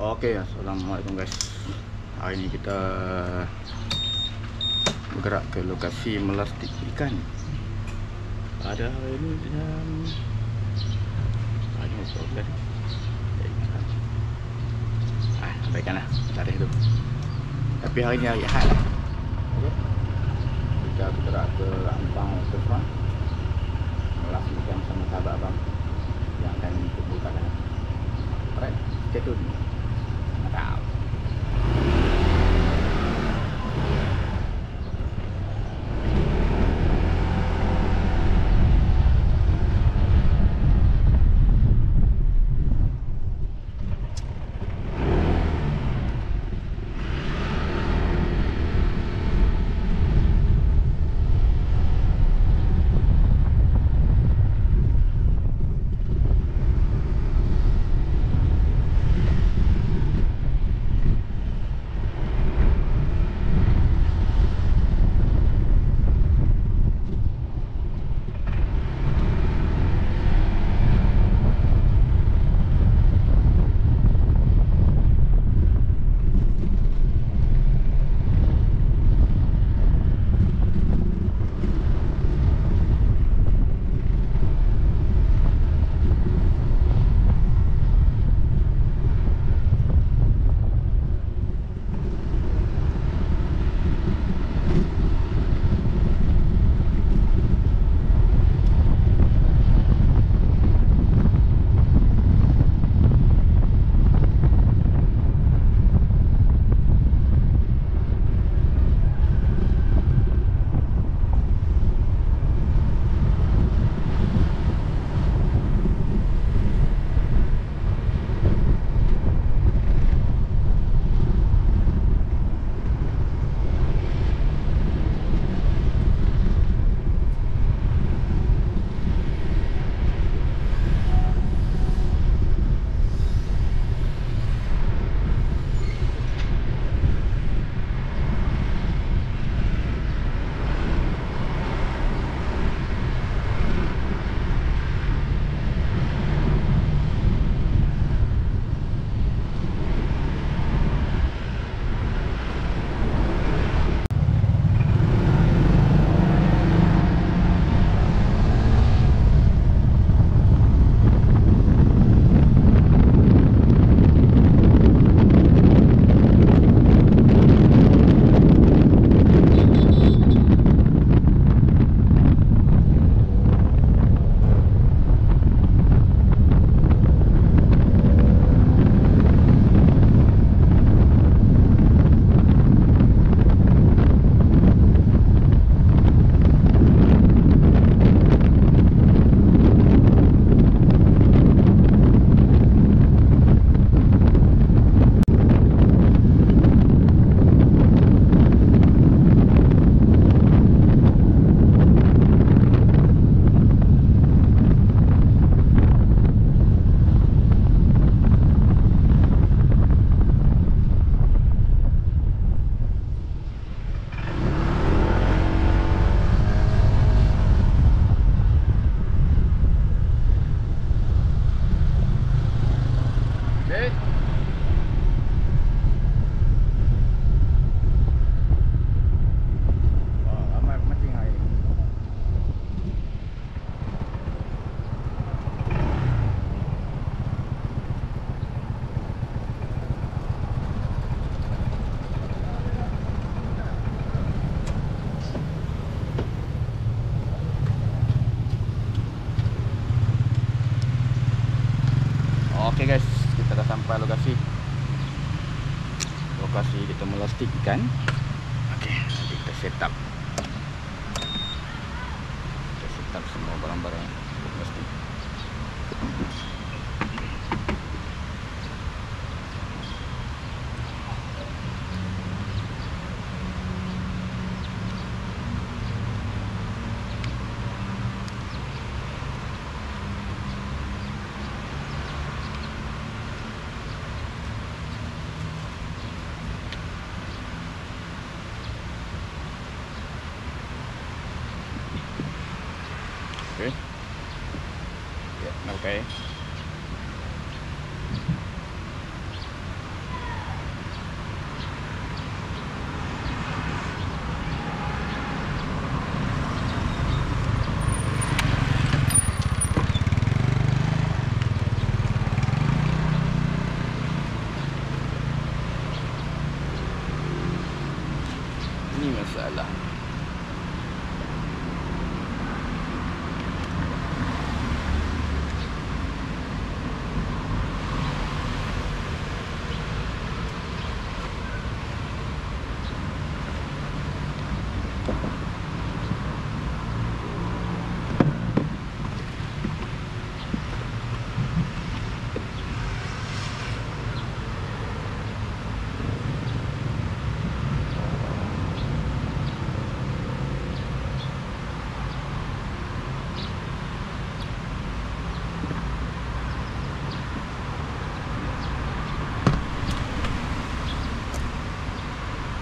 Oke, assalamualaikum guys. Hari ini kita bergerak ke lokasi melastik ikan. Pada hari ini jam banyak proses. Abaikanlah tarikh tu. Tapi hari ini hari Ahad. Okey. Kita bergerak ke Ampang Waterfront. Melastik ikan sama sahabat abang yang akan kumpulkan. Alright, stay tune. Mantap. Oke guys, kita dah sampai lokasi kita melastik ikan. Oke, nanti kita set up semua barang-barang untuk melastik. Oke. Ya, oke.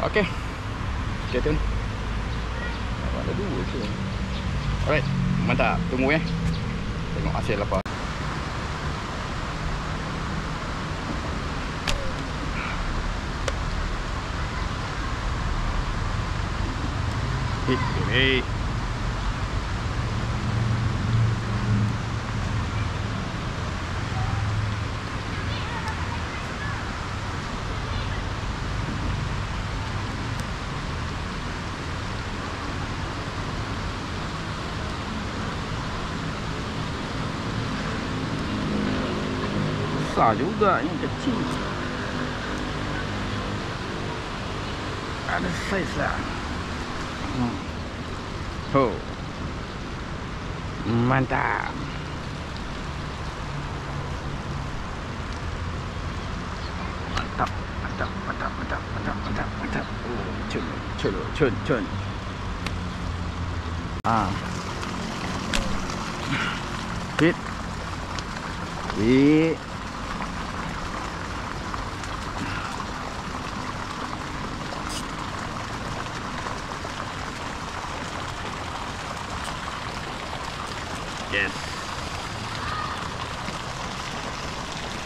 Okey. Stay tune. Ada dua je. Alright, mantap. Tunggu ya. Tengok hasil apa. Hei. Besar juga, yang kecil. Ada saiz lah. Oh, mantap. Mantap. Oh, cun. Hit. Yes.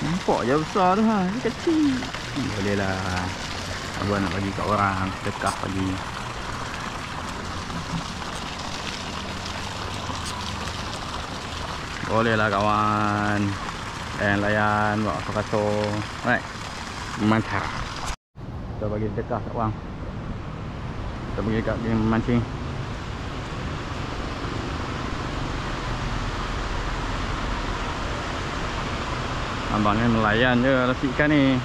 Nampak je besar tu ha. Dia kecil. Boleh lah. Abang nak bagi kat orang. Sedekah bagi. Boleh lah kawan. Layan bawa kasut. Right. Mantap. Kita bagi sedekah kat orang. Kita bagi kat dia memancing. Abang ni melayan je lasik ikan ni.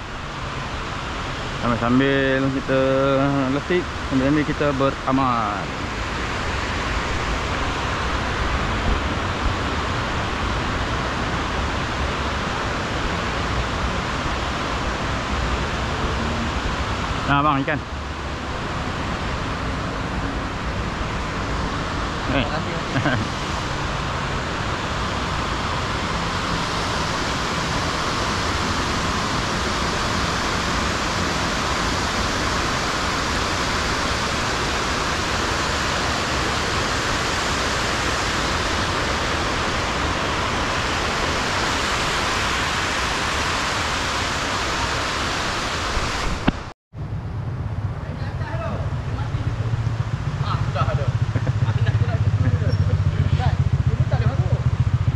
Sambil kita lasik, sambil kita beramal. Nah bang, ikan. Terima kasih.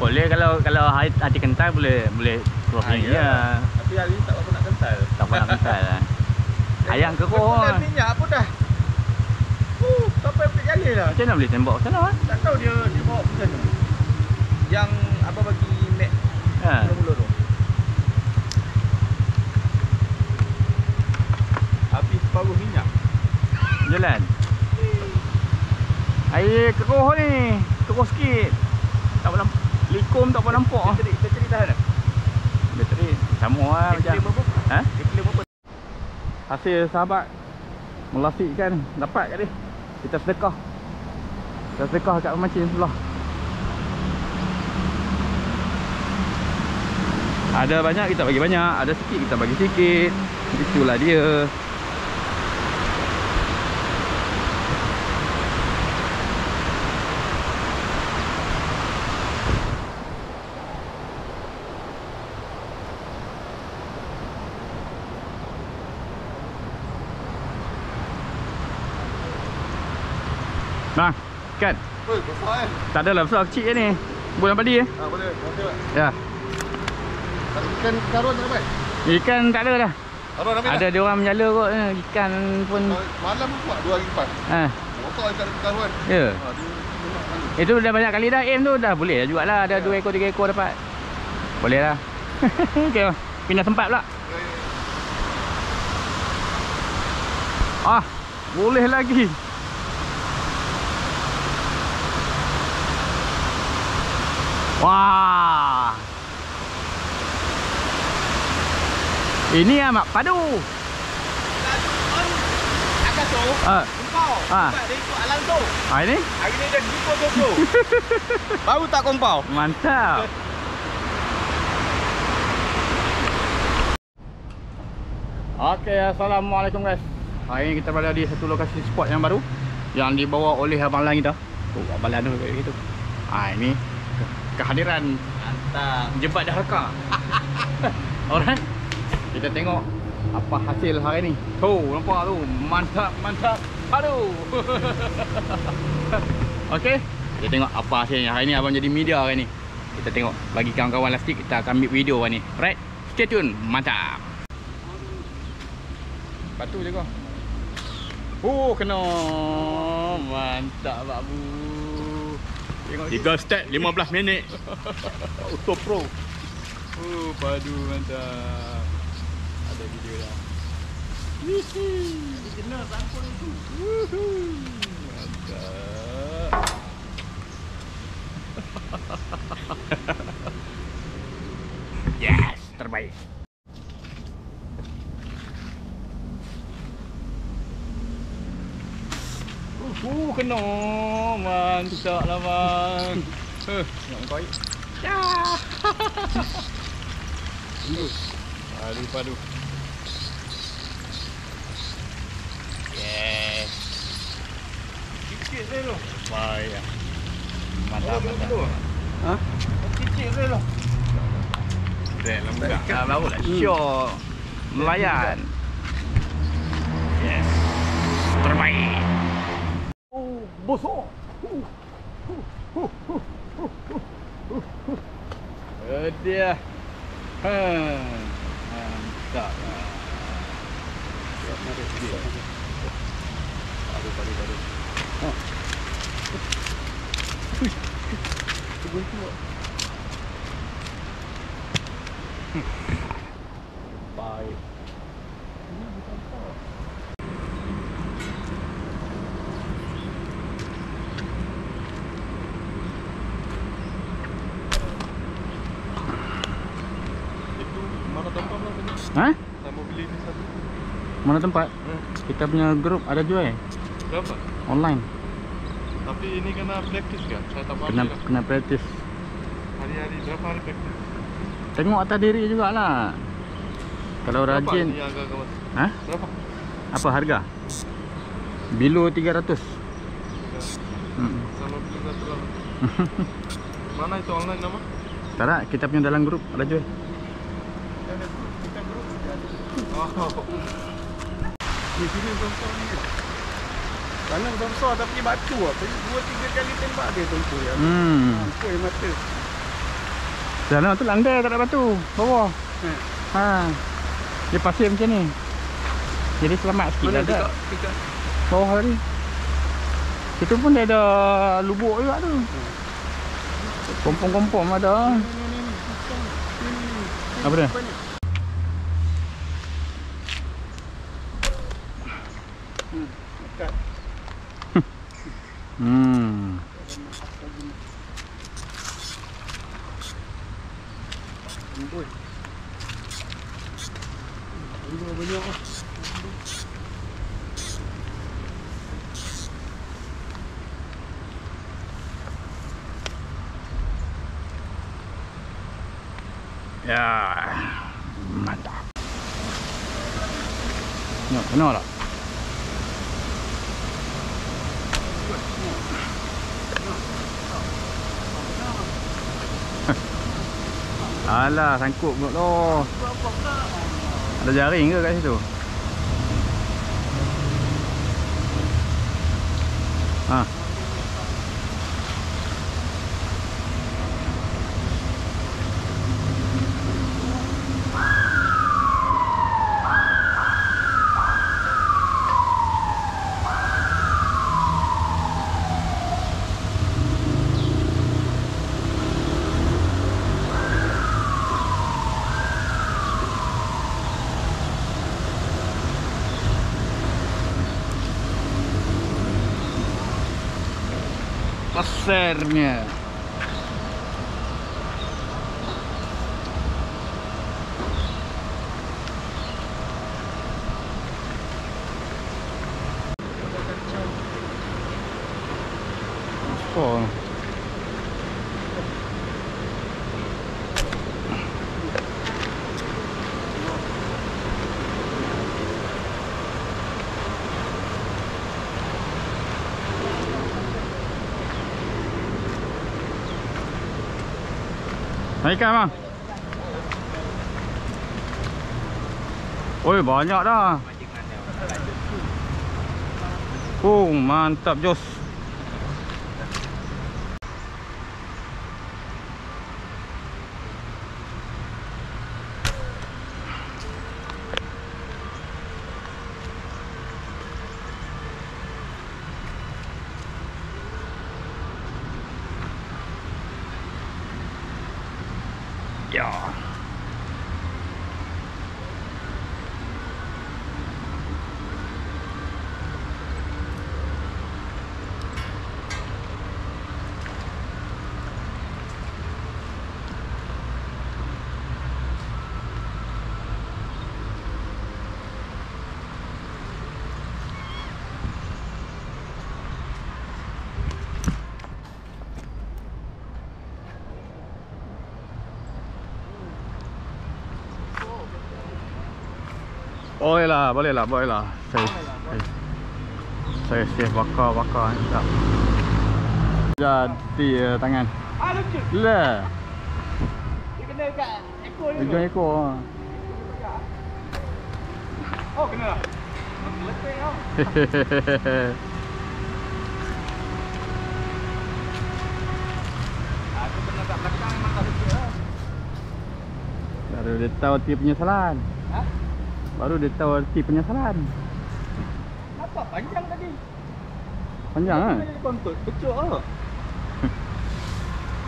Boleh kalau hati kental boleh crossing ya. Tapi hari ni tak apa nak kental. Tak apa nak kental lah. Ayam keruh. Minyak pun dah. Sampai 4 kali dah. Macam mana boleh tembak sana ah? Tak tahu dia bawa macam mana. Yang abang bagi mat. Ha. Mula tu. Habis separuh minyak. Jalan. Air keruh ni. Keruh sikit. Tak apa nampak. Likum tak apa nampak. Bateri tahan tak? Bateri sama lah macam. Ha? Hasil sahabat melasik ikan dapat kat dia. Kita sedekah. Kita sedekah kat pemancing sebelah. Ada banyak kita bagi banyak, ada sikit kita bagi sikit. Itulah dia. Bang, ikan. Oi, besar kan? Tak adalah besar, kecil je ni. Bulan padi Boleh. Okey tak? Ya. Ikan karun tak dapat? Ikan tak ada dah. Karun dapat. Ada dia orang menyala kot ikan pun. Malam pun buat 2 hari lepas. Ha. Motor ikan karun. Ya. Itu dah banyak kali dah aim tu, dah boleh dah jugalah. Ada 2 ekor 3 ekor dapat. Boleh lah. Okey, pindah tempat pula. Ah, boleh lagi. Wah. Ini amak padu. Akan tu. Kompau. Dia ikut alam tu. Ini? Hari ni dah ikut tu. Baru tak kompau. Mantap. Okey, assalamualaikum guys. Hari ni kita berada di satu lokasi spot yang baru yang dibawa oleh Abang Lan kita. Oh, Abang Lan tu kayak gitu. Ini kehadiran Mantap. Jebat Dharka. Alright. Kita tengok apa hasil hari ni. Tuh, nampak tu. Mantap, mantap. Aduh. Okey. Kita tengok apa hasilnya. Hari ni abang jadi media hari ni. Kita tengok bagi kawan-kawan lastik, kita akan ambil video hari ni. Right? Stay tune. Mantap. Batu je kau. Oh, kena. Mantap babu. Tengok 3 step 15 minit. Auto pro. Padu mantap. Ada video dah. Jadi kena sampul itu. Mantap. Yes, terbaik. Kena. Mantap lah bang. Nak koi. Ya. Padu. Yes. Sikit je lo. Baik. Mantap. Ha? Sikit je lo. Lembut. Baru lah. Syok. Melayan. Yes. Terbaik. Bosok. Dia. Mantap. Padu. Baik. Mana tempat lah tadi? Ha? Saya mau beli ni satu. Mana tempat? Kita punya grup ada jual Berapa? online. Tapi ini kena praktis kan? Saya tak paham. Kena praktis. Hari-hari berapa hari praktis? Tengok atas diri jugalah. Kalau Berapa rajin. ni agak-agak mas? Ha? Berapa? Apa harga? Below 300. Sama beli satu lah. Mana itu online nama? Tak, kita punya dalam grup ada jual. Oh. Ni sini besar ni. Tanam besar tapi batu ah. 2-3 kali tembak dia tu ya. Ampun mata. Jalan tu langgar tak ada batu. Bawah. Dia pasir macam ni. Jadi selamat sikit Mana ada. dekat Bawah tadi. Itu pun dia ada lubuk juga tu. Kompom-kompom ada. Apa dia? Dekat. Amboi. Ini banyak ah. Ya, mantap. Nak kena tak? Alah, sangkut pula tu. Ada jaring ke kat situ? Ha. Pasarnya. Oh. Ikan bang. Oi, banyak dah. Oh, mantap Jos. Ya. Boleh lah. Saya save bakar ni tak. Jadi tangan. Lucu. Lah. Dia kena kat ekor ni. Ujung ekor. Oh, kena lah. Letih tau. Aku kena kat belakang memang tak lucu lah. Baru dia tahu arti penyesalan. Ha? Baru dia tahu arti penyesalan. Nampak panjang tadi. Panjang kan? Dia kontut, kecuk lah.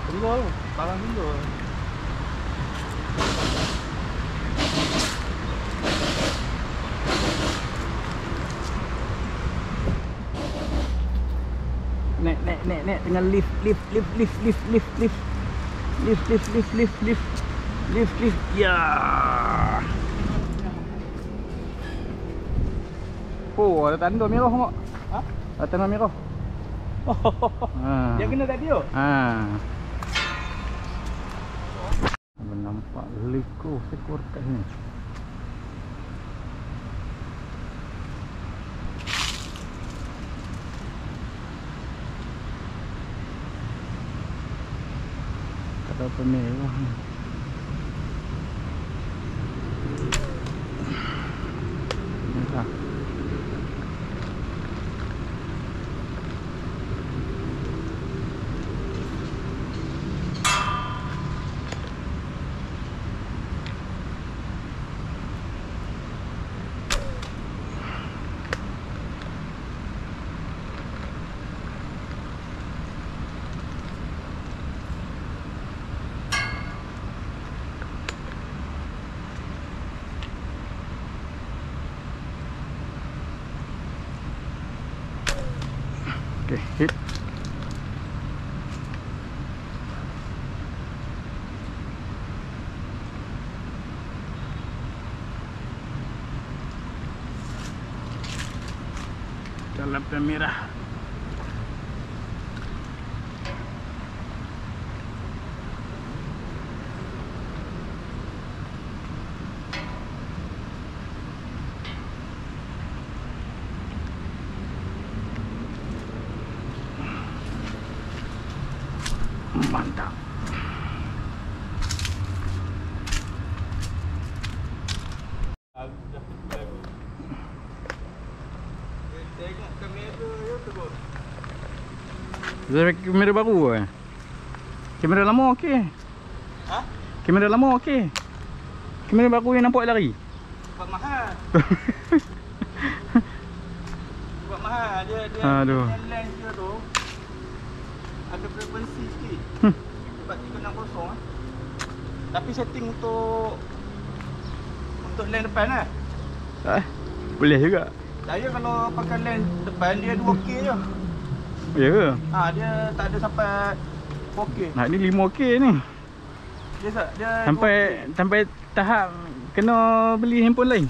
Tunggu, barang dulu. Nek dengan lift. Ya. Oh, ada tanda merah mak. Ha? Ada tanda merah. Dia kena tadi tu. Nampak liko sekor kat sini. Kata pemerah ni. Merah. Okay, hit. Dalam merah. Mantap. Tengok kamera dia terus. Kamera baru eh? Kamera lama okey. Ha? Kamera lama okey. Kamera baru yang nampak lari. Sebab mahal. Sebab mahal. Dia Aduh. lens dia tu ada frekuensi sikit. Sebab 360 Tapi setting untuk lens depan lah. Boleh juga. Saya kalau pakai lens depan dia 2K je. Ya ke? Dia tak ada sampai 4K. Nak ni 5K ni. Dia Sampai tahap kena beli handphone lain.